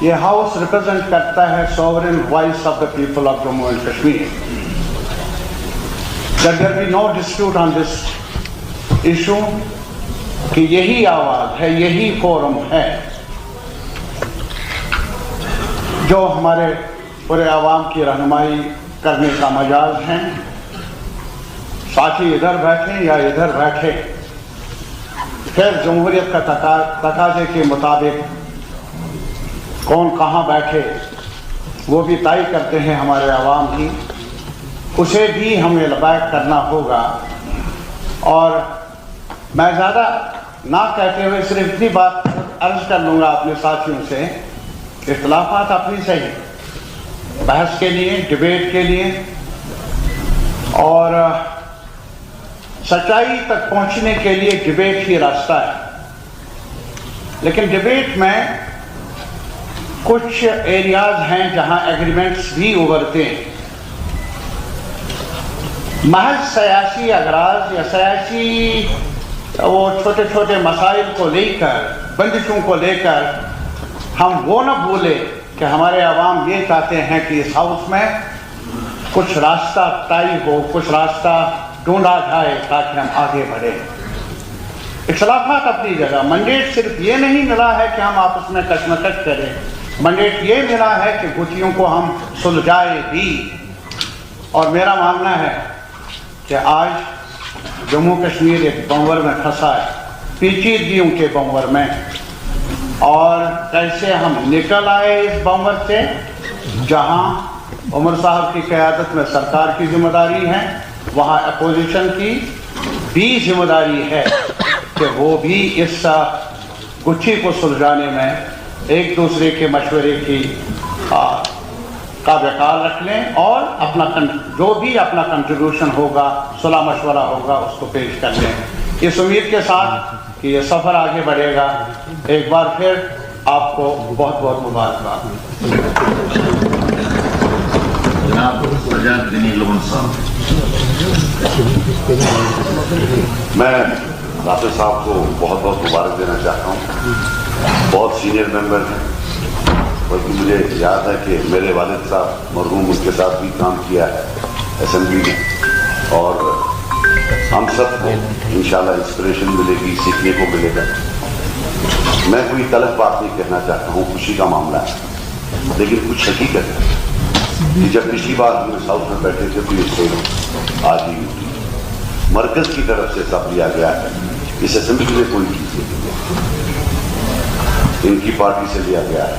ये house represent करता है sovereign voice of the people of Jammu and Kashmir. That there be no dispute on this issue कि यही आवाज़ है, यही फोरम है जो हमारे पूरे आवाम की रहनुमाई करने का मजाज है। साथी इधर बैठे या इधर बैठे, फिर जमहूरियत का तकाजे के मुताबिक कौन कहाँ बैठे वो भी तय करते हैं हमारे आवाम ही, उसे भी हमें लबैक करना होगा। और मैं ज़्यादा ना कहते हुए सिर्फ इतनी बात अर्ज कर लूँगा अपने साथियों से, इख्तिलाफात अपनी सही, बहस के लिए, डिबेट के लिए और सच्चाई तक पहुँचने के लिए डिबेट ही रास्ता है। लेकिन डिबेट में कुछ एरियाज़ हैं जहाँ एग्रीमेंट्स भी उभरते हैं। महज सियासी अगराज या सियासी वो छोटे छोटे मसाइल को लेकर, बंदिशों को लेकर हम वो न भूले कि हमारे आवाम ये चाहते हैं कि इस हाउस में कुछ रास्ता तय हो, कुछ रास्ता ढूंढा जाए ताकि हम आगे बढ़े। इख्तिलाफात अपनी जगह, मैंडेट सिर्फ ये नहीं मिला है कि हम आपस में कशमकश करें, मैंडेट ये मिला है कि गुटियों को हम सुलझाए भी। और मेरा मानना है कि आज जम्मू कश्मीर एक बंवर में फंसा है, पेचीदगियों के बंवर में, और कैसे हम निकल आए इस बंवर से, जहां उमर साहब की क़यादत में सरकार की जिम्मेदारी है, वहां अपोजिशन की भी जिम्मेदारी है कि वो भी इस गुत्थी को सुलझाने में एक दूसरे के मशवरे की का बेकार रख लें और अपना जो भी अपना कंट्रीब्यूशन होगा, सलाह मशवरा होगा, उसको पेश कर लें। इस उम्मीद के साथ कि ये सफ़र आगे बढ़ेगा, एक बार फिर आपको बहुत बहुत मुबारकबाद। जनाब सजाद गनी लोन साहब। मैं राफेल साहब को बहुत बहुत मुबारक देना चाहता हूँ। बहुत सीनियर मेंबर हैं, बल्कि मुझे याद है कि मेरे वालिद साहब मरहूम उनके साथ भी काम किया है असेंबली में, और हम सब को इंशाल्लाह इंस्पिरेशन मिलेगी, सीखने को मिलेगा। मैं कोई तलब बात नहीं कहना चाहता हूँ, खुशी का मामला है, लेकिन कुछ हकीकत है कि जब पिछली बार हम साउथ में बैठे थे तो ये सोच आज ही मरकज़ की तरफ से सब लिया गया है। इस असेंबली में कोई चीज़ नहीं, इनकी पार्टी से लिया गया है।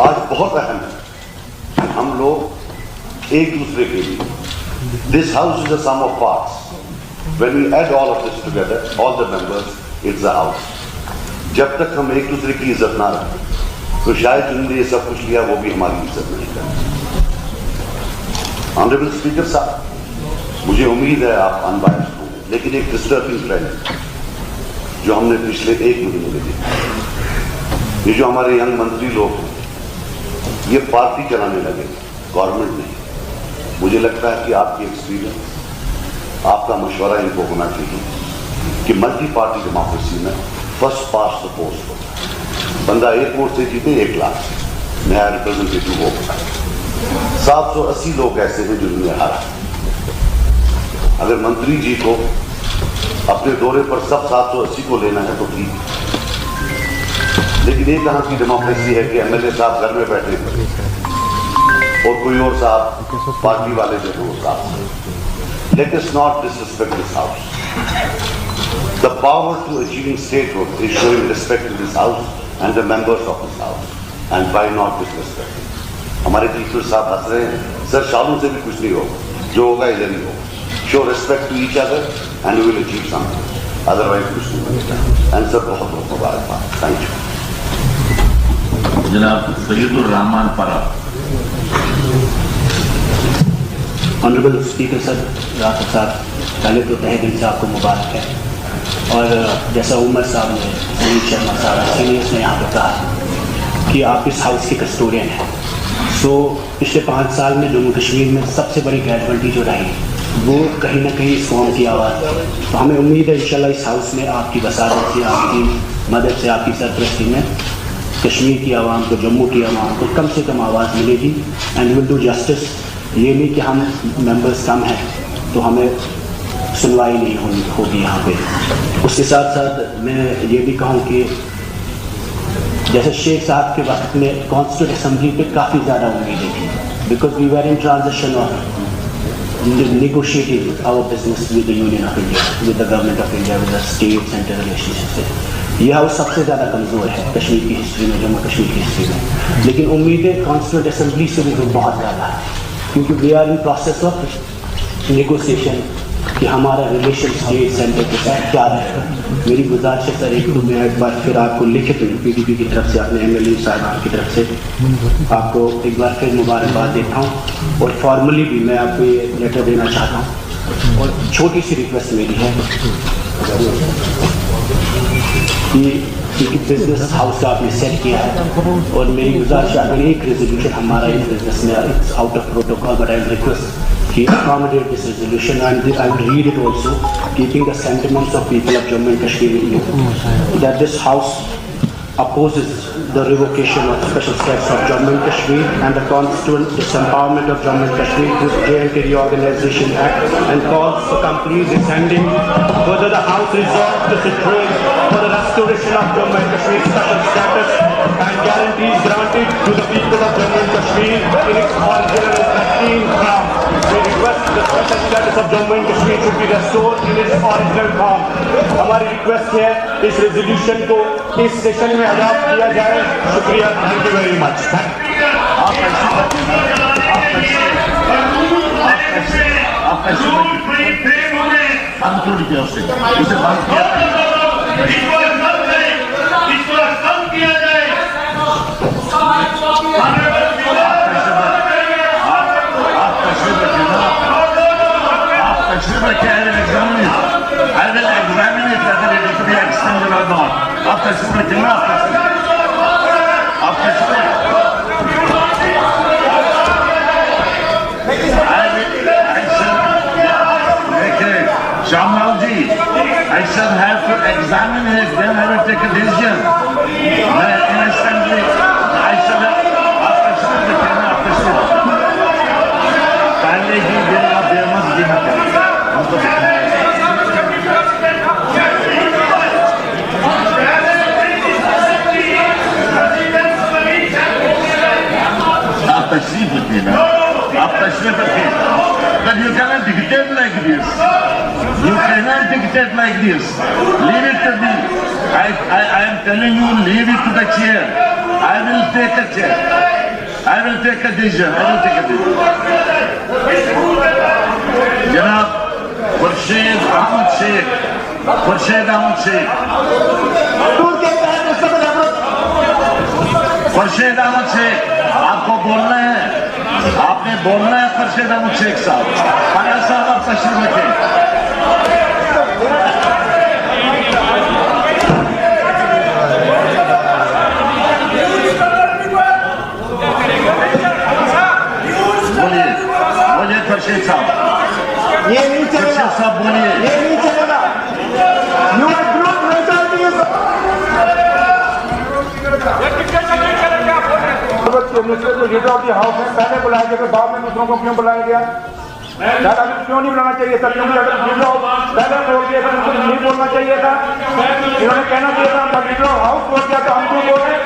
आज बहुत अहम है कि हम लोग एक दूसरे के लिए, this house is a sum of parts, when we add all of this together, all the members, it's a house. जब तक हम एक दूसरे की इज्जत ना रखें तो शायद जिन्होंने ये सब कुछ लिया वो भी हमारी इज्जत नहीं करें। ऑनरेबल स्पीकर साहब, मुझे उम्मीद है आप अनबायस्ड होंगे, लेकिन एक डिस्टर्बिंग ट्रेंड जो हमने पिछले एक महीने में देखा, ये जो हमारे यंग मंत्री लोग हैं ये पार्टी चलाने लगे, गवर्नमेंट नहीं। मुझे लगता है कि आपकी एक्सपीरियंस, आपका मशवरा इनको होना चाहिए कि मल्टी पार्टी डेमोक्रेसी में फर्स्ट पास्ट द पोस्ट होता है। बंदा एक वोट से जीते 1 लाख से, नया रिप्रेजेंटेटिव होगा। 780 लोग ऐसे हैं जिन्होंने हारा। अगर मंत्री जी को अपने दौरे पर सब 780 को लेना है तो ठीक है, लेकिन ये कहाँ की डेमोक्रेसी है कि एमएलए साहब घर में बैठे और कोई और साहब पार्टी वाले जो है वो साहब। Let us not disrespect this house. The power to achieving statehood is showing respect to this house and the members of this house, and why not disrespect? हमारे टीचर साहब हंस रहे हैं, सर शालों से भी कुछ नहीं होगा, जो होगा इधर ही होगा। Show respect to each other and we will achieve something. Otherwise कुछ नहीं बनेगा। And सर बहुत बहुत मुबारकबाद। Thank you. जनाब सैयदुर रहमान परा। ऑनरेबल स्पीकर सर, राफेल साहब, पहले तो तहे दिल से आपको मुबारक है। और जैसा उमर साहब ने, सलीम शर्मा साहब सीनियर्स ने यहाँ पर कहा कि आप इस हाउस के कस्टोडियन हैं। सो पिछले 5 साल में जम्मू कश्मीर में सबसे बड़ी कैजुअल्टी जो रही वो कहीं ना कहीं इस कौम की आवाज़ है। तो हमें उम्मीद है इंशाल्लाह इस हाउस में आपकी वसादत से, आपकी मदद से, आपकी सरपरस्ती में कश्मीर की आवाम को, जम्मू की आवाम को कम से कम आवाज़ मिलेगी एंड विल डू जस्टिस। ये नहीं कि हम मेंबर्स कम हैं तो हमें सुनवाई नहीं होगी यहाँ पे। उसके साथ साथ मैं ये भी कहूँ कि जैसे शेख साहब के वक्त में कॉन्स्टिट्यूंट असेंबली पे काफ़ी ज़्यादा उम्मीदें थी, because we were in transition of negotiating our business with the Union of India, with the government of India, with the state center relationships। ये हाउस सबसे ज़्यादा कमज़ोर है कश्मीर की हिस्ट्री में, जम्मू कश्मीर की हिस्ट्री में। लेकिन उम्मीदें कॉन्स्टिट्यूंट असेंबली से भी बहुत ज़्यादा है, क्योंकि we are in process of negotiation कि हमारा रिलेशन स्टेट सेंटर के साथ क्या रहेगा। मेरी गुजारिश है सर, एक तो मैं एक बार फिर आपको लिखित PDP की तरफ से, अपने MLA साहब की तरफ से आपको एक बार फिर मुबारकबाद देता हूँ, और फॉर्मली भी मैं आपको ये लेटर देना चाहता हूँ। और छोटी सी रिक्वेस्ट मेरी है कि बिजनेस हाउस का आपने सेट किया है, और मेरी गुजारिश है अगर एक रेजोल्यूशन हमारा इस बिजनेस में out of protocol, but I request कि accommodate this resolution, and I will read it also, keeping the sentiments of people of Jammu and Kashmir in view, that this house opposes the revocation of special status of Jammu and Kashmir and the constituent disempowerment of Jammu and Kashmir through J&K Reorganization Act, and calls for complete rescinding. Further, the house resolves to situate for the restoration of Jammu and Kashmir special status and guarantees granted to the people of Jammu and Kashmir in its original and pristine form. We request the special status of Jammu and Kashmir should be restored in its original form। हमारी request है इस resolution को इस session में adopt किया जाए। शुक्रिया, thank you very much. Conclude किया उसे बंद किया I will examine it whether it is to be extended or not. आप तस्वीर रखें ना, आप तस्वीर Shamal ji, I shall have to examine it, then I will take a decision. In assembly, I shall have आप तस्वीर रखें ना, आप तस्वीर पहले ही दिन आप बेमस जी ना करें, हम तो तशरीफ रखिए ना, आप तशरीफ रखिए। But you cannot dictate like this. You cannot dictate like this. Leave it to me. I am telling you, leave it to the chair. I will take a chair. I will take a decision. I will take a decision. जनाब खुर्शीद अहमद शेख, खुर्शीद अहमद शेख, आपको बोलना है, आपने बोलना है खुर्शीद अहमद शेख साहब। फयाज साहब आप तशरीफ रखें। बोलिए खुर्शीद साहब। ये नहीं चलेगा, खुर्शीद साहब बोलिए। ये नहीं चलेगा। You are not leader of the house में पहले बुलाया गया, फिर बाद में दूसरों को क्यों बुलाया गया? दादा क्यों नहीं बुलाना चाहिए था? क्योंकि अगर लीडर पहले बोल दिया था उनको नहीं बोलना चाहिए था, इन्होंने कहना चाहिए था लीडर ऑफ हाउस बोल दिया तो हम क्यों बोल रहे?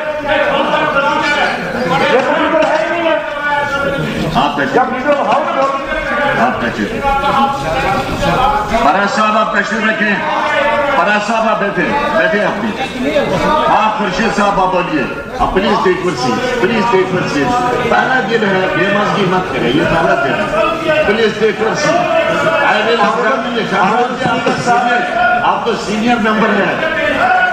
ये तो लीडर है ही नहीं है। जब लीडर ऑफ हाउस बोल फराज साहब आप तशरीफ रखें। फराज साहब आप बैठे अपनी। हाँ खुर्शीद साहब आप बोलिए। प्लीज टेक कुर्सी, प्लीज टेक कुर्सी। पहला दिन है, बेमसगी मत करें, ये पहला दिन है। प्लीज टेक कुर्सी। आप तो सीनियर मेंबर हैं।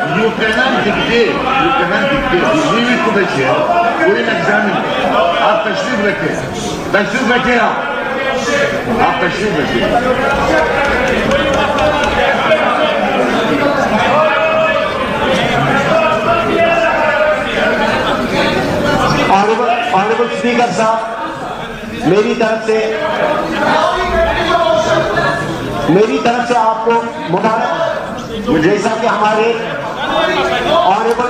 You cannot dictate. You cannot dictate. You leave it to the chair. We will examine. आप तशरीफ रखें, तशरीफ रखें आप तशरीफ रखें। ऑनरेबल स्पीकर साहब, मेरी तरफ से आपको मुबारक। जैसा कि हमारे ऑनरेबल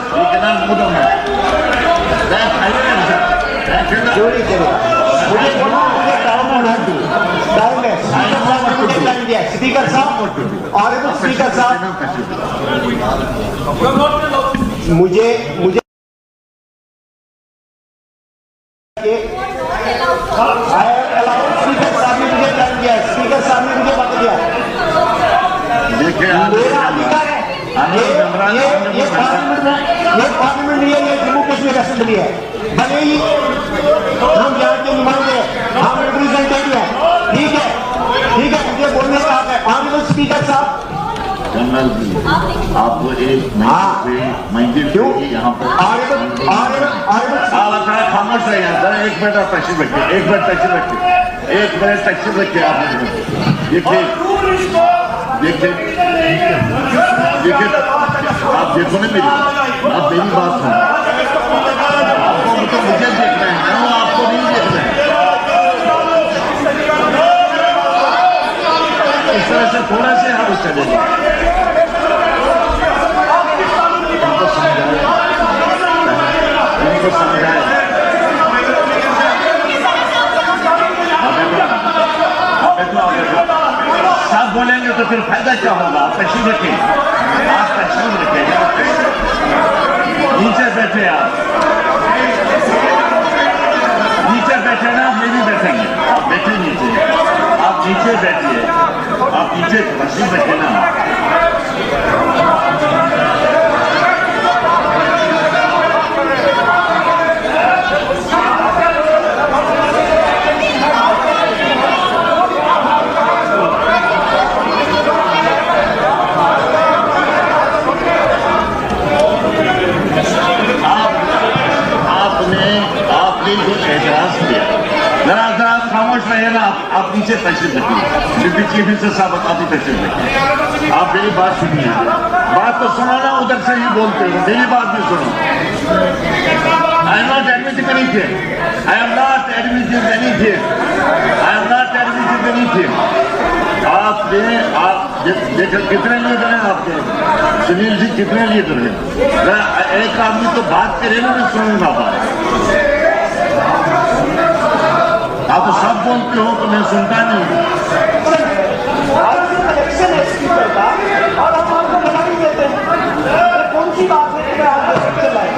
क्यों नहीं चलेगा? मुझे बोला मुझे टाइम होना टाइम है। स्पीकर साहब ने मुझे टाइम दिया। स्पीकर साहब और स्पीकर साहब मुझे स्पीकर साहब ने मुझे टाइम दिया। स्पीकर साहब ने मुझे वक्त दिया। मेरा अधिकार है। ये पार्लियामेंट नहीं है, ये जम्मू कश्मीर असेंबली है। भले ही हम यहाँ के नुमाइंदे हम रिप्रेजेंटेटिव हैं, ठीक है, मुझे बोलने का हक है। ऑनरेबल स्पीकर साहब, आपको एक मंजिल क्यों यहाँ पर खामोश रहे हैं। एक मिनट आप तशरीफ रखिए, एक मिनट तशरीफ रखिए, एक मिनट तशरीफ रखिए। आप देखिए आप देखो ना मेरी बात, आप मेरी बात सुनो। आपको तो मुझे देखना है ना, आपको नहीं देखना है। इस तरह से थोड़ा से हम चलेंगे। इनको समझाए सब बोलेंगे तो फिर फायदा क्या होगा? आप तशरीफ रखें, आप तशरीफ रखें। नीचे बैठे, आप नीचे बैठे ना, आप भी बैठेंगे। आप बैठे नीचे, आप नीचे बैठिए, आप नीचे तशरीफ रखें ना। आप नीचे तशरीफ रखिए। डिप्टी चीफ मिनिस्टर साहब आप ही तशरीफ रखिए। आप मेरी बात सुनिए, बात तो सुनो ना, उधर से ही बोलते हो, मेरी बात भी सुनो। I am not admitting anything, I am not admitting anything, I am not admitting anything. आपने आप देखो कितने लीडर हैं आपके, सुनील जी कितने लीडर हैं? एक आदमी तो बात करे ना, मैं सुनूंगा बात। आप तो सब बोलते हो तो मैं सुनता नहीं। इलेक्शन है स्पीकर का और हम आपको बना ही देते हैं। कौन सी बात है कि आप इलेक्शन लाए?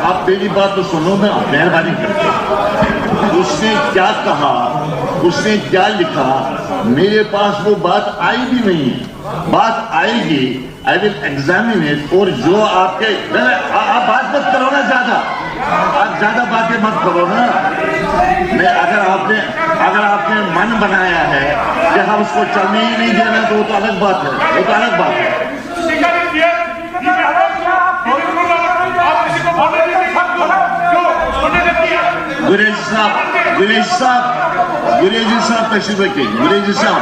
आप मेरी बात तो सुनो ना, मेहरबानी करके। उसने क्या कहा, उसने क्या लिखा, मेरे पास वो बात आई भी नहीं है। बात आएगी, आई विल एग्जामिन इट। और जो आपके आप बात मत करो ना ज्यादा, आप ज्यादा बातें मत करो ना। मैं अगर आपने मन बनाया है कि हम उसको चलने ही नहीं देना, तो वो तो अलग बात है, वो तो अलग बात है। गुरेजी साहब तशरीफ रखिए। गुरेजी साहब,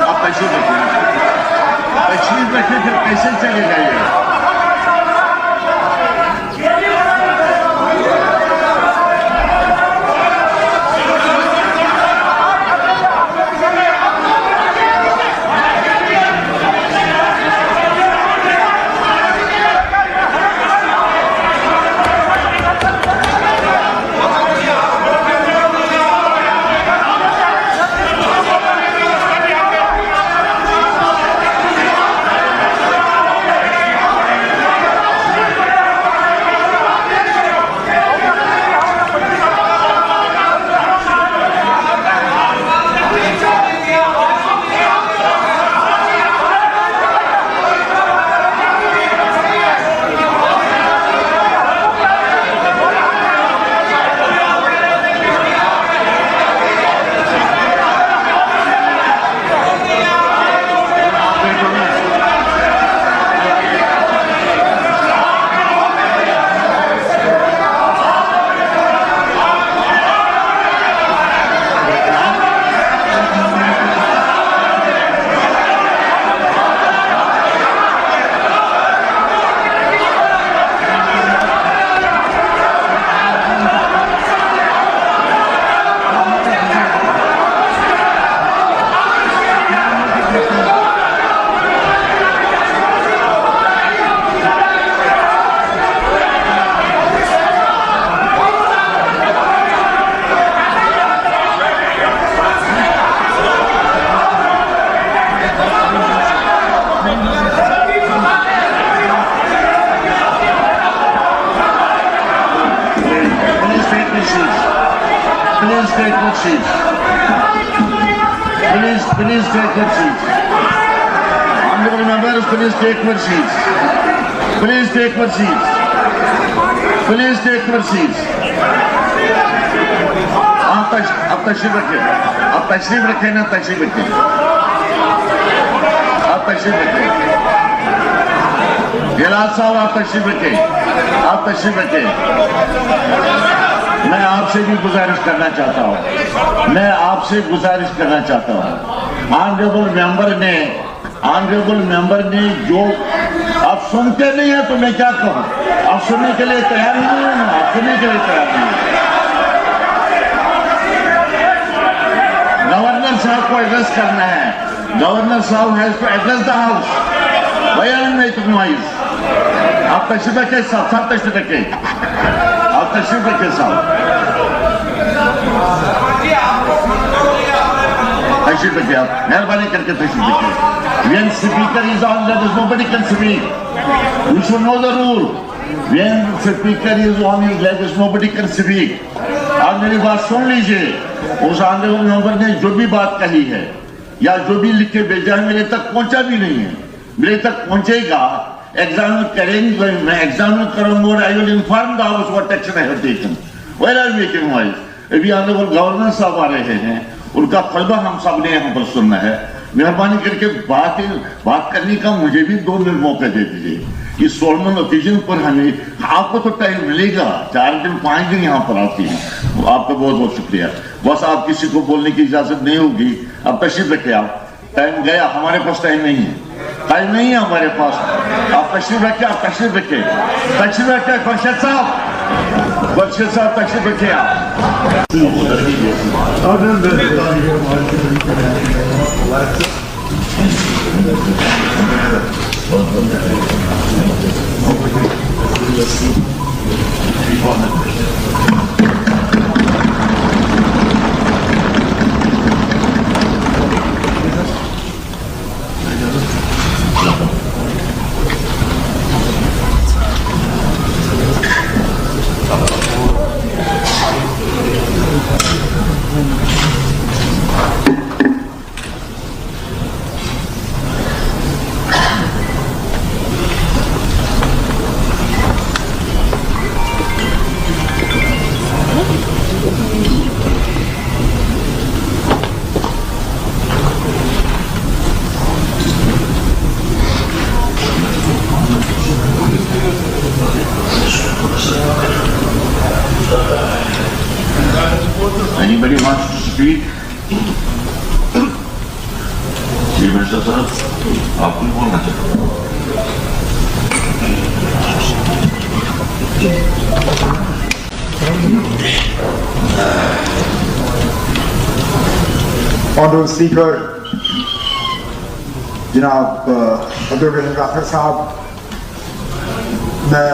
आप तशरीफ रखिए, फिर कैसे चलेगा ये? your seats. Please take your seats. Honorable members, please take your seats. Please take your seats. Please take your seats. आप तशरीफ रखें ना, तशरीफ रखें, आप तशरीफ रखें। गिलास साहब आप तशरीफ रखें। मैं आपसे भी गुजारिश करना चाहता हूं, ऑनरेबल मेंबर ने जो आप सुनते नहीं है तो मैं क्या कहूं, आप सुनने के लिए तैयार नहीं है ना, आप सुनने के लिए तैयार नहीं है। गवर्नर साहब को एड्रेस करना है, गवर्नर साहब has to address the house. Why are you making noise? आप तशरीफ रखें साहब, तशरीफ रखें साहब, तशरीफ रखें आप, मेहरबानी करके तशरीफ रखें। When speaker is on, there is nobody can speak. You should know the rule. When speaker is on his leg, nobody can speak. आप मेरी बात सुन लीजिए। उस ऑनरेबल मेंबर ने जो भी बात कही है या जो भी लिख के भेजा है मेरे तक पहुंचा भी नहीं है, मेरे तक पहुंचेगा, एग्जामिन करेंगे, मैं एग्जामिन करूंगा और I will inform the house what action I have taken. Why are making noise? अभी ऑनरेबल गवर्नर साहब आ रहे हैं, उनका फलबा हम सब ने यहाँ पर सुनना है। मेहरबानी करके बात करने का मुझे भी 2 मिनट मौका दे दीजिए। इस सोलमन ओकेजन पर हमें, आपको तो टाइम मिलेगा, 4 दिन 5 दिन यहाँ पर आती हैं, आपका बहुत बहुत शुक्रिया। बस आप किसी को बोलने की इजाजत नहीं होगी, अब तशरीफ रखे आप, टाइम गया, हमारे पास टाइम नहीं है हमारे पास। आप तशरीफ रखे, खुर्शीद साहब तशरीफ रखे आप। Anybody wants to speak? जी मिनिस्टर साहब, आप कुछ बोलना चाहते हैं? Honorable Speaker, जनाब अब्दुल रहीम राफर साहब, मैं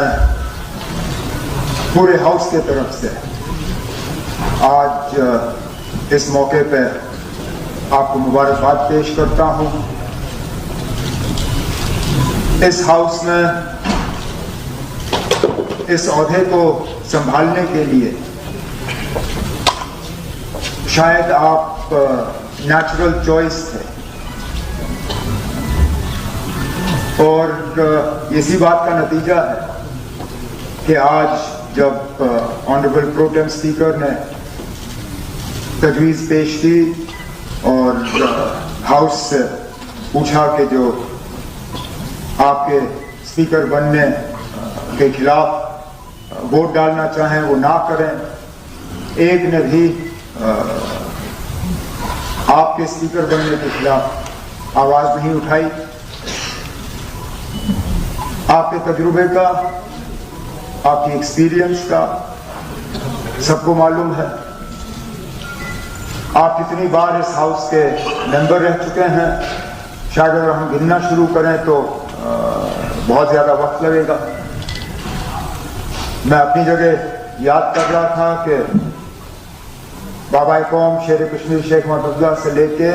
पूरे हाउस के तरफ से आज इस मौके पे आपको मुबारकबाद पेश करता हूं। इस हाउस में इस ओहदे को संभालने के लिए शायद आप नेचुरल चॉइस थे और इसी बात का नतीजा है कि आज जब ऑनरेबल प्रोटेम स्पीकर ने तजवीज़ पेश की और हाउस से पूछा कि जो आपके स्पीकर बनने के खिलाफ वोट डालना चाहें वो ना करें, एक ने भी आपके स्पीकर बनने के खिलाफ आवाज नहीं उठाई। आपके तजुर्बे का, आपकी एक्सपीरियंस का सबको मालूम है। आप कितनी बार इस हाउस के मेंबर रह चुके हैं, शायद अगर हम गिनना शुरू करें तो बहुत ज़्यादा वक्त लगेगा। मैं अपनी जगह याद कर रहा था कि बाबा कौम शेर कश्मीर शेख महमूद से लेके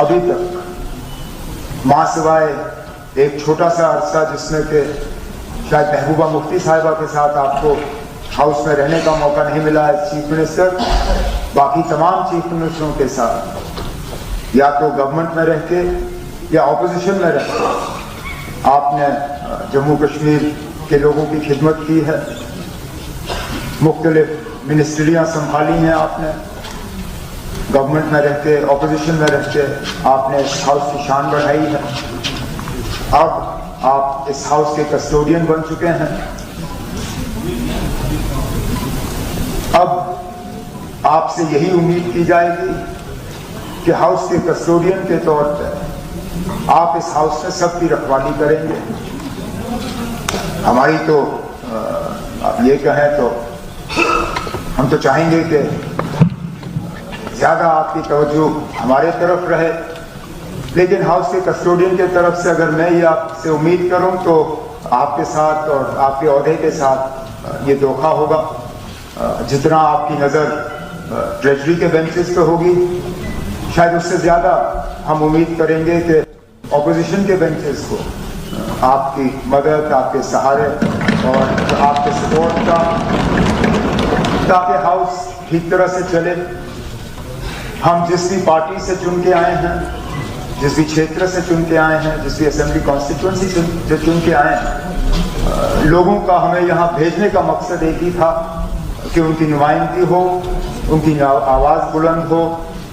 अभी तक माँ सिवाय एक छोटा सा अरसा जिसमें कि शायद महबूबा मुफ्ती साहिबा के साथ आपको हाउस में रहने का मौका नहीं मिला है चीफ मिनिस्टर, बाकी तमाम चीफ मिनिस्टरों के साथ या तो गवर्नमेंट में रह के या ऑपोजिशन में रह के आपने जम्मू कश्मीर के लोगों की खिदमत की है, मुख्तलिफ मिनिस्ट्रियाँ संभाली हैं आपने, गवर्नमेंट में रह के ऑपोजिशन में रह के आपने इस हाउस की शान बढ़ाई है। अब आप इस हाउस के कस्टोडियन बन चुके हैं। अब आपसे यही उम्मीद की जाएगी कि हाउस के कस्टोडियन के तौर पर आप इस हाउस में सबकी रखवाली करेंगे। हमारी तो आप ये कहें तो हम तो चाहेंगे कि ज़्यादा आपकी तवज्जो हमारे तरफ रहे, लेकिन हाउस के कस्टोडियन के तरफ से अगर मैं ये आपसे उम्मीद करूं तो आपके साथ और आपके ओहदे के साथ ये धोखा होगा। जितना आपकी नज़र ट्रेजरी के बेंचेस पे होगी, शायद उससे ज़्यादा हम उम्मीद करेंगे कि ऑपोजिशन के बेंचेस को आपकी मदद, आपके सहारे और आपके सपोर्ट का, ताकि हाउस ठीक तरह से चले। हम जिस भी पार्टी से चुन के आए हैं, जिस भी क्षेत्र से चुन के आए हैं, जिस भी असेंबली कॉन्स्टिट्यूंसी से चुन के आए हैं, लोगों का हमें यहाँ भेजने का मकसद एक ही था कि उनकी नुमाइंदगी हो, उनकी आवाज़ बुलंद हो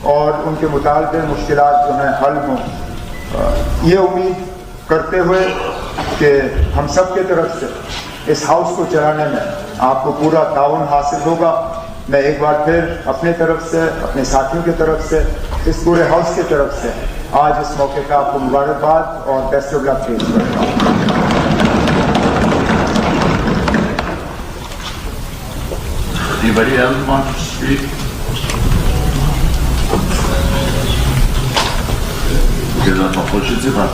और उनके मुतालबे मुश्किलात जो हैं हल हों। ये उम्मीद करते हुए कि हम सब के तरफ से इस हाउस को चलाने में आपको पूरा ताउन हासिल होगा, मैं एक बार फिर अपने तरफ से, अपने साथियों की तरफ से, इस पूरे हाउस की तरफ से आज इस मौके पर आपको मुबारकबाद और बेस्ट ऑफ लक पेश करता हूँ। Anybody else want to speak? Kiedy to pożyczywa?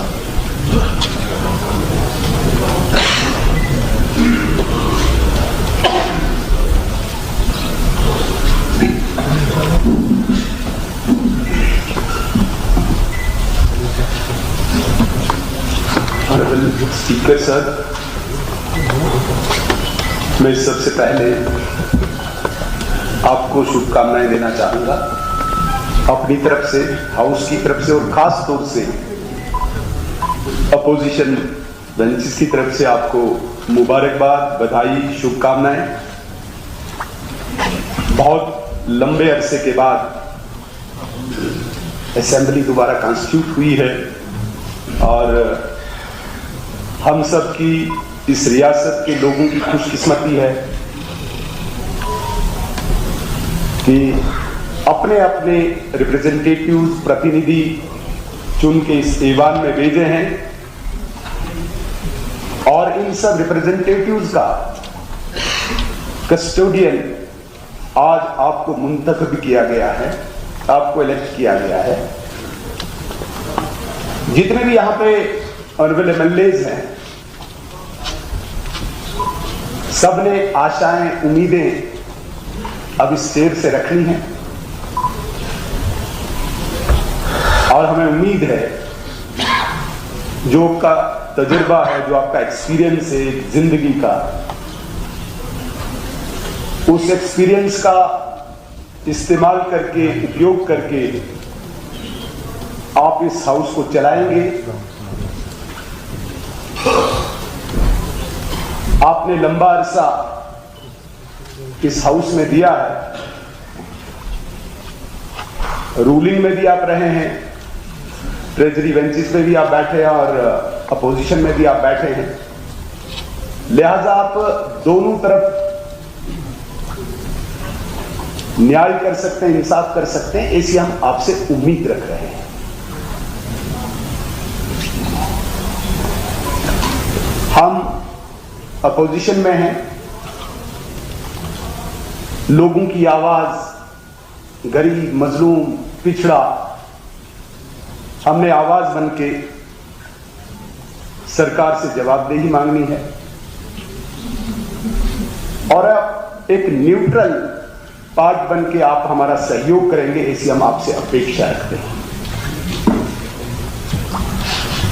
Honourable speaker sir, मैं सबसे पहले आपको शुभकामनाएं देना चाहूंगा अपनी तरफ से, हाउस की तरफ से और खास तौर से अपोजिशन बेंचेस की तरफ से आपको मुबारकबाद, बधाई, शुभकामनाएं। बहुत लंबे अरसे के बाद असेंबली दोबारा कॉन्स्टिट्यूट हुई है और हम सब की, इस रियासत के लोगों की खुशकिस्मती है कि अपने अपने रिप्रेजेंटेटिव्स, प्रतिनिधि चुन के इस ऐवान में भेजे हैं और इन सब रिप्रेजेंटेटिव्स का कस्टोडियन आज आपको मुंतखब किया गया है, आपको इलेक्ट किया गया है। जितने भी यहां पे ऑनरेबल एमएलएज हैं, सबने आशाएं, उम्मीदें अब इस चेयर से रखनी है और हमें उम्मीद है जो आपका तजुर्बा है, जो आपका एक्सपीरियंस है जिंदगी का, उस एक्सपीरियंस का इस्तेमाल करके, उपयोग करके आप इस हाउस को चलाएंगे। आपने लंबा अरसा इस हाउस में दिया है, रूलिंग में भी आप रहे हैं, ट्रेजरी बेंचेस पे भी आप बैठे हैं और अपोजिशन में भी आप बैठे हैं, लिहाजा आप दोनों तरफ न्याय कर सकते हैं, इंसाफ कर सकते हैं, ऐसी हम आपसे उम्मीद रख रहे हैं। हम अपोजिशन में हैं, लोगों की आवाज, गरीब, मजलूम, पिछड़ा, हमने आवाज बन के सरकार से जवाबदेही मांगनी है और एक न्यूट्रल पार्ट बन के आप हमारा सहयोग करेंगे, ऐसी हम आपसे अपेक्षा रखते हैं।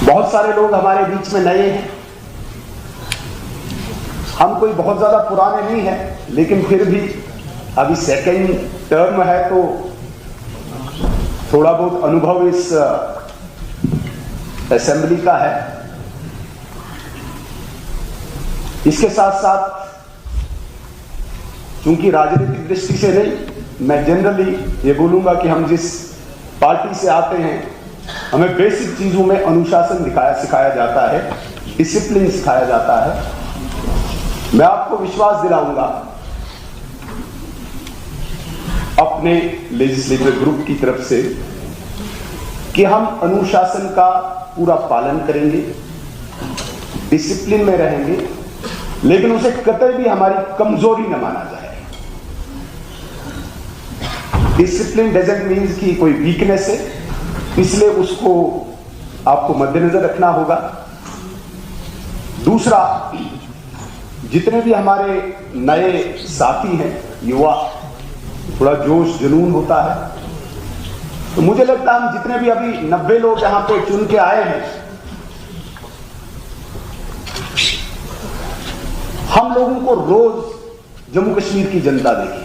बहुत सारे लोग हमारे बीच में नए हैं, हम कोई बहुत ज्यादा पुराने नहीं हैं, लेकिन फिर भी अभी सेकेंड टर्म है तो थोड़ा बहुत अनुभव इस असेंबली का है। इसके साथ साथ चूंकि राजनीतिक दृष्टि से नहीं, मैं जनरली ये बोलूंगा कि हम जिस पार्टी से आते हैं हमें बेसिक चीजों में अनुशासन सिखाया जाता है, डिसिप्लिन सिखाया जाता है। मैं आपको विश्वास दिलाऊंगा अपने लेजिस्लेटिव ग्रुप की तरफ से कि हम अनुशासन का पूरा पालन करेंगे, डिसिप्लिन में रहेंगे, लेकिन उसे कतई भी हमारी कमजोरी न माना जाए। डिसिप्लिन डजंट मीन कि कोई वीकनेस है, इसलिए उसको आपको मद्देनजर रखना होगा। दूसरा, जितने भी हमारे नए साथी हैं, युवा, थोड़ा जोश जुनून होता है, तो मुझे लगता है हम जितने भी अभी 90 लोग यहां पे चुन के आए हैं, हम लोगों को रोज जम्मू कश्मीर की जनता देगी।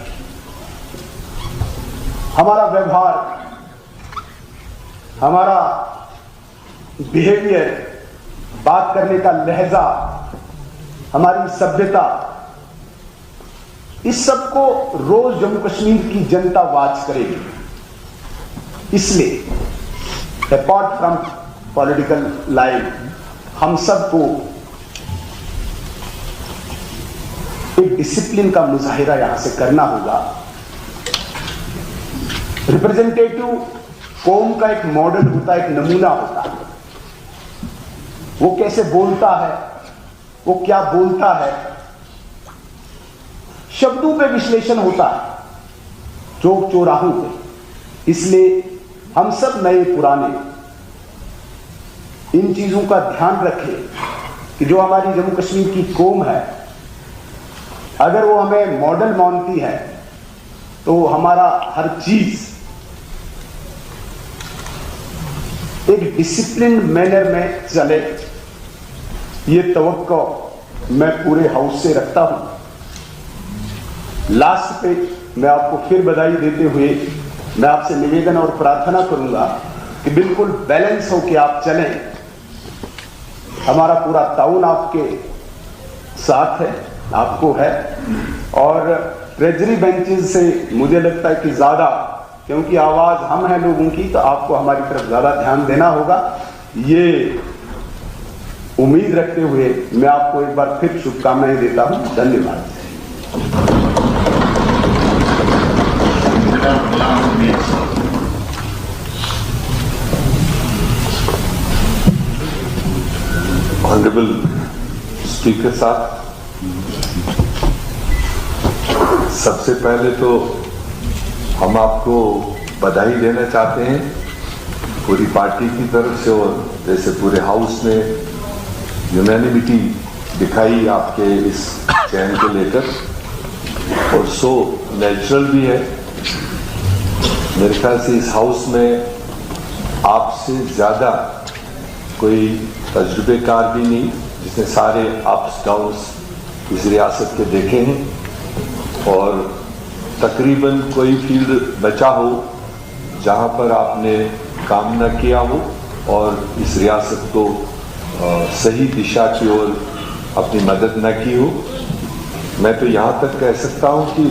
हमारा व्यवहार, हमारा बिहेवियर, बात करने का लहजा, हमारी सभ्यता, इस सब को रोज जम्मू कश्मीर की जनता वाच करेगी। इसलिए अपार्ट फ्रॉम पॉलिटिकल लाइन हम सबको एक डिसिप्लिन का मुजाहिरा यहां से करना होगा। रिप्रेजेंटेटिव कौम का एक मॉडल होता है, एक नमूना होता है। वो कैसे बोलता है, वो क्या बोलता है, शब्दों पे विश्लेषण होता है, चौक चौराहों पे। इसलिए हम सब नए पुराने इन चीजों का ध्यान रखें कि जो हमारी जम्मू कश्मीर की कौम है, अगर वो हमें मॉडल मानती है तो हमारा हर चीज एक डिसिप्लिन मैनर में चले, ये तवक्को मैं पूरे हाउस से रखता हूं। लास्ट पे मैं आपको फिर बधाई देते हुए मैं आपसे निवेदन और प्रार्थना करूंगा कि बिल्कुल बैलेंस होकर आप चलें। हमारा पूरा ताउन आपके साथ है, आपको है, और ट्रेजरी बेंचेस से मुझे लगता है कि ज्यादा, क्योंकि आवाज हम हैं लोगों की, तो आपको हमारी तरफ ज्यादा ध्यान देना होगा। ये उम्मीद रखते हुए मैं आपको एक बार फिर शुभकामनाएं देता हूं। धन्यवाद। ऑनरेबल स्पीकर साहब, सबसे पहले तो हम आपको बधाई देना चाहते हैं पूरी पार्टी की तरफ से, और जैसे पूरे हाउस ने यूनानिमिटी दिखाई आपके इस चयन को लेकर, और सो नेचुरल भी है। मेरे ख्याल से इस हाउस में आपसे ज़्यादा कोई तजुर्बेकार भी नहीं, जिसने सारे अप्स डाउन्स इस रियासत के देखे हैं, और तकरीबन कोई फील्ड बचा हो जहां पर आपने काम न किया हो और इस रियासत को सही दिशा की ओर अपनी मदद न की हो। मैं तो यहाँ तक कह सकता हूँ कि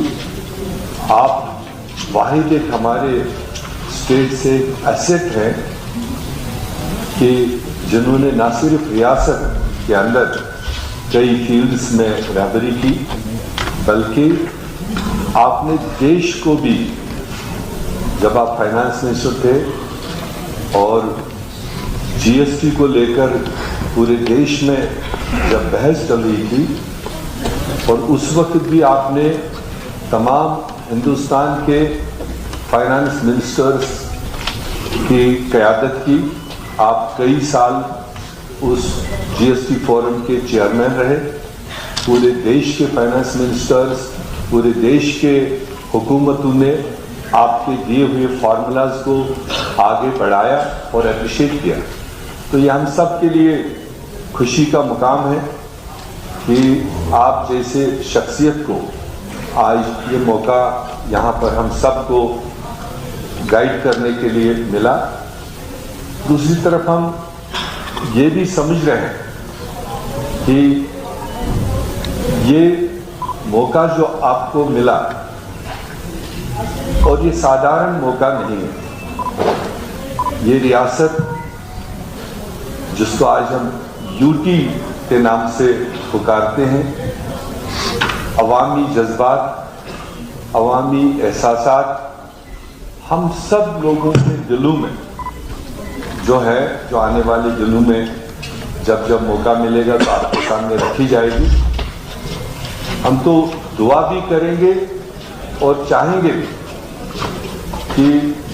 आप वाहिद एक हमारे स्टेट से एसेट हैं कि जिन्होंने न सिर्फ रियासत के अंदर कई फील्ड्स में रहबरी की, बल्कि आपने देश को भी, जब आप फाइनेंस मिनिस्टर थे और जीएसटी को लेकर पूरे देश में जब बहस चल रही थी, और उस वक्त भी आपने तमाम हिंदुस्तान के फाइनेंस मिनिस्टर्स की क़यादत की। आप कई साल उस जीएसटी फोरम के चेयरमैन रहे। पूरे देश के फाइनेंस मिनिस्टर्स, पूरे देश के हुकूमतों ने आपके दिए हुए फार्मूलाज को आगे बढ़ाया और अप्रिशिएट किया। तो ये हम सब के लिए खुशी का मुकाम है कि आप जैसे शख्सियत को आज ये मौका यहाँ पर हम सबको गाइड करने के लिए मिला। दूसरी तरफ हम ये भी समझ रहे हैं कि ये मौका जो आपको मिला और ये साधारण मौका नहीं है। ये रियासत जिसको आज हम यूटी के नाम से पुकारते हैं, अवामी जज्बात, अवामी एहसासात हम सब लोगों के दिलों में जो है, जो आने वाले दिनों में जब मौका मिलेगा तो आपके सामने रखी जाएगी। हम तो दुआ भी करेंगे और चाहेंगे भी कि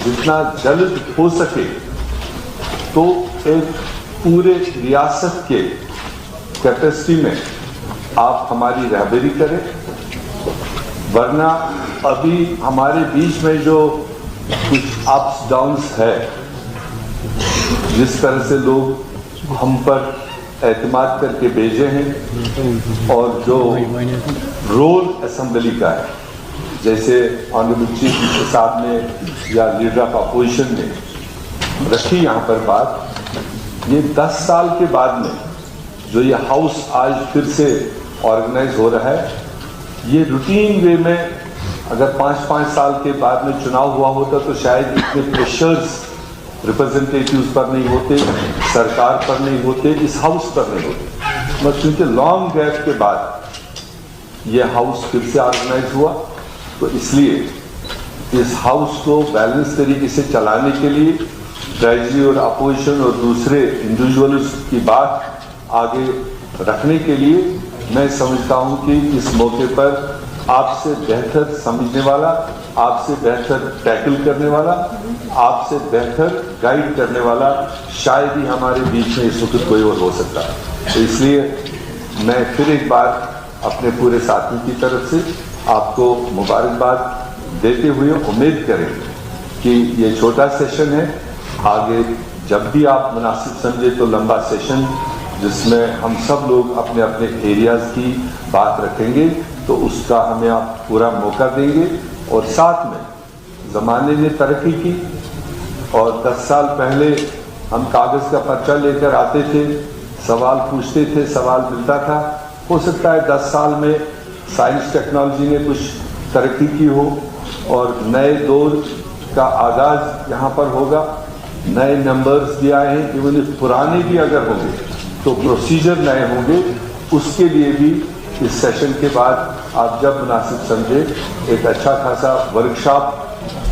जितना जल्द हो सके तो एक पूरे रियासत के कैपेसिटी में आप हमारी रहबरी करें, वरना अभी हमारे बीच में जो कुछ अप्स डाउन्स है, जिस तरह से लोग हम पर एतमाद करके भेजे हैं और जो रोल असेंबली का है, जैसे ऑनरेबल चीफ मिनिस्टर साहब ने या लीडर ऑफ अपोजिशन ने रखी यहाँ पर बात, ये 10 साल के बाद में जो ये हाउस आज फिर से ऑर्गेनाइज हो रहा है, ये रूटीन वे में अगर 5-5 साल के बाद में चुनाव हुआ होता तो शायद इतने प्रेशर्स रिप्रेजेंटेटिव्स पर नहीं होते, सरकार पर नहीं होते, इस हाउस पर नहीं होते। मगर क्योंकि लॉन्ग गैप के बाद ये हाउस फिर से ऑर्गेनाइज हुआ, तो इसलिए इस हाउस को बैलेंस तरीके से चलाने के लिए ट्रेजरी और अपोजिशन और दूसरे इंडिविजुअल्स की बात आगे रखने के लिए मैं समझता हूं कि इस मौके पर आपसे बेहतर समझने वाला, आपसे बेहतर टैकल करने वाला, आपसे बेहतर गाइड करने वाला शायद ही हमारे बीच में इस वक्त कोई और हो सकता है। तो इसलिए मैं फिर एक बार अपने पूरे साथियों की तरफ से आपको मुबारकबाद देते हुए उम्मीद करें कि ये छोटा सेशन है, आगे जब भी आप मुनासिब समझे तो लंबा सेशन जिसमें हम सब लोग अपने अपने एरियाज की बात रखेंगे, तो उसका हमें आप पूरा मौका देंगे। और साथ में ज़माने ने तरक्की की और 10 साल पहले हम कागज़ का पर्चा लेकर आते थे, सवाल पूछते थे, सवाल मिलता था। हो सकता है 10 साल में साइंस टेक्नोलॉजी ने कुछ तरक्की की हो और नए दौर का आगाज़ यहाँ पर होगा, नए नंबर्स भी आए हैं, इवन पुराने भी अगर होंगे तो प्रोसीजर नए होंगे। उसके लिए भी इस सेशन के बाद आप जब मुनासिब समझे एक अच्छा खासा वर्कशॉप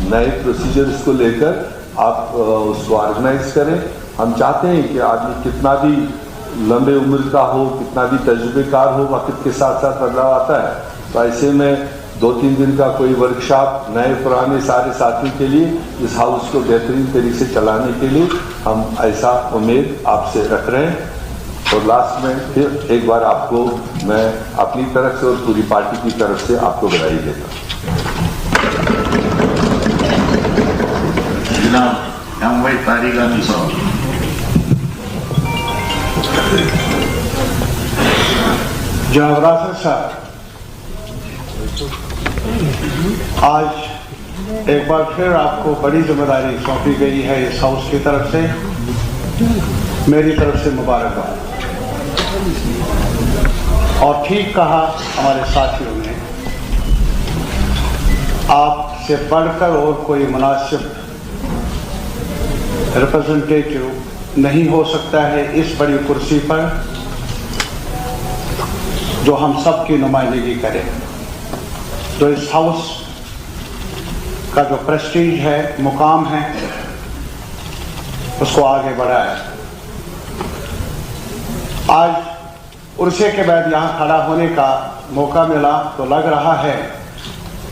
नए प्रोसीजर्स को लेकर आप उसको ऑर्गेनाइज करें। हम चाहते हैं कि आदमी कितना भी लंबे उम्र का हो, कितना भी तजुर्बेकार हो, वक्त के साथ साथ बदलाव आता है, तो ऐसे में 2-3 दिन का कोई वर्कशॉप नए पुराने सारे साथियों के लिए इस हाउस को बेहतरीन तरीके से चलाने के लिए हम ऐसा उम्मीद आपसे रख रहे हैं। और लास्ट में फिर एक बार आपको मैं अपनी तरफ से और पूरी पार्टी की तरफ से आपको बधाई देता हूँ। जनाब रासर साहब, आज एक बार फिर आपको बड़ी जिम्मेदारी सौंपी गई है इस हाउस की तरफ से, मेरी तरफ से मुबारकबाद। और ठीक कहा हमारे साथियों ने, आपसे बढ़कर और कोई मुनासिब रिप्रेजेंटेटिव नहीं हो सकता है इस बड़ी कुर्सी पर जो हम सब की नुमाइंदगी करे, जो इस हाउस का जो प्रेस्टीज है, मुकाम है, उसको आगे बढ़ाए। आज उर्से के बाद यहाँ खड़ा होने का मौका मिला तो लग रहा है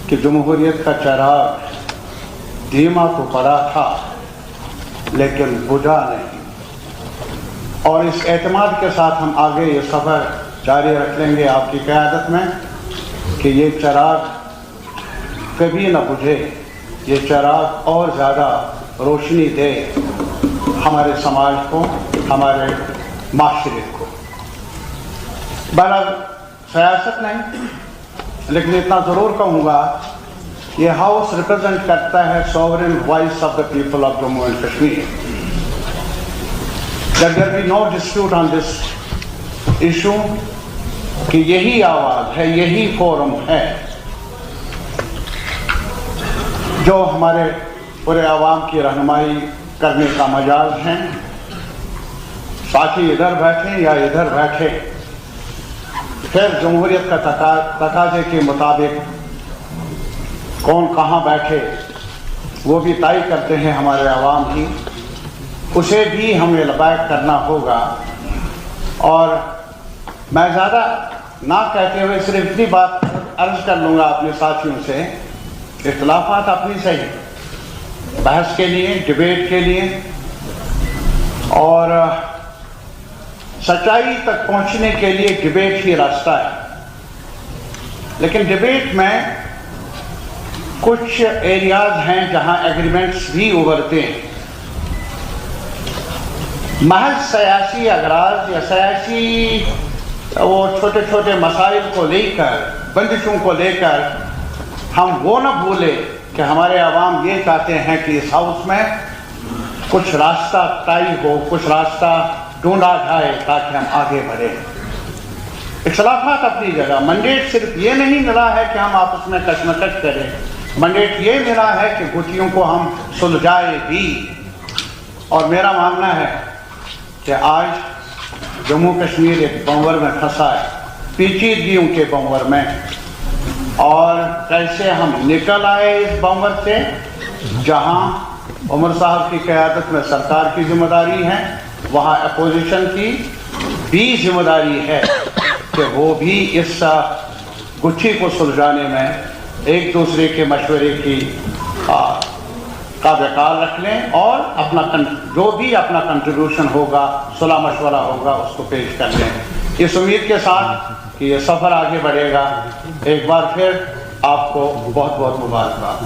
कि जमहूरियत का चिराग धीमा तो पड़ा था लेकिन बुझा नहीं। और इस एतमाद के साथ हम आगे ये सफ़र जारी रख लेंगे आपकी क़यादत में कि ये चिराग कभी न बुझे, ये चिराग और ज़्यादा रोशनी दे हमारे समाज को, हमारे माशरे को। बहरहाल सियासत नहीं, लेकिन इतना ज़रूर कहूँगा, ये हाउस रिप्रेजेंट करता है sovereign voice of the people of Jammu and Kashmir. There be no dispute on this issue कि यही आवाज़ है, यही फोरम है जो हमारे पूरे आवाम की रहनुमाई करने का मजाज है। साथी इधर बैठे या इधर बैठे, फिर जमहूरियत का तकाजे के मुताबिक कौन कहाँ बैठे वो भी तय करते हैं हमारे आवाम ही, उसे भी हमें लबैक करना होगा। और मैं ज़्यादा ना कहते हुए सिर्फ इतनी बात अर्ज कर लूँगा अपने साथियों से, इख्तिलाफात अपनी सही, बहस के लिए, डिबेट के लिए और सच्चाई तक पहुंचने के लिए डिबेट ही रास्ता है। लेकिन डिबेट में कुछ एरियाज हैं जहां एग्रीमेंट्स भी उभरते हैं। महज सियासी अगराज या सियासी वो छोटे छोटे मसाइल को लेकर, बंदिशों को लेकर हम वो न भूले कि हमारे आवाम ये चाहते हैं कि इस हाउस में कुछ रास्ता तय हो, कुछ रास्ता ढूंढा जाए ताकि हम आगे बढ़ें। इख्तिलाफात अपनी जगह, मंडेट सिर्फ ये नहीं मिला है कि हम आपस में कशमकश करें, मंडेट ये मिला है कि गुटियों को हम सुलझाए भी। और मेरा मानना है कि आज जम्मू कश्मीर एक बंवर में फंसा है, पेचीदगियों के बंवर में, और कैसे हम निकल आए इस बंवर से, जहां उमर साहब की क़यादत में सरकार की जिम्मेदारी है, वहाँ अपोजिशन की भी जिम्मेदारी है कि वो भी इस गुत्थी को सुलझाने में एक दूसरे के मशवरे की का बेकार रख लें और अपना जो भी अपना कंट्रीब्यूशन होगा, सुलह मशवरा होगा, उसको पेश कर लें। इस उम्मीद के साथ कि ये सफ़र आगे बढ़ेगा, एक बार फिर आपको बहुत बहुत मुबारकबाद।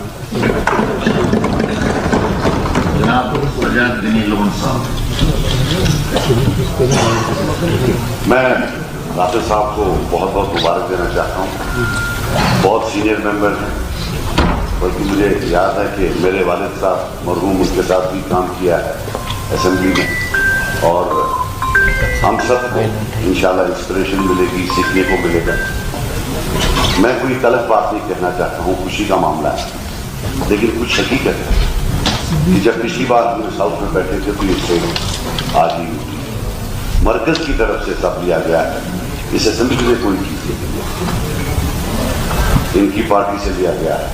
जनाब सजाद गनी लोन साहब। मैं राफेल साहब को बहुत बहुत मुबारक देना चाहता हूँ। बहुत सीनियर मेंबर हैं, बल्कि मुझे याद है कि मेरे वालिद साहब मरहूम उनके साथ भी काम किया है असेंबली में, और हम सब को इंशाल्लाह इंस्पिरेशन मिलेगी, सीखने को मिलेगा। मैं कोई तलब बात नहीं कहना चाहता हूँ, खुशी का मामला है, लेकिन कुछ हकीकत है कि जब पिछली बार हम साउथ में बैठे थे तो इससे आज ही मरकज की तरफ से सब लिया गया है। इस असेंबली में कोई चीज़ नहीं है, इनकी पार्टी से लिया गया है।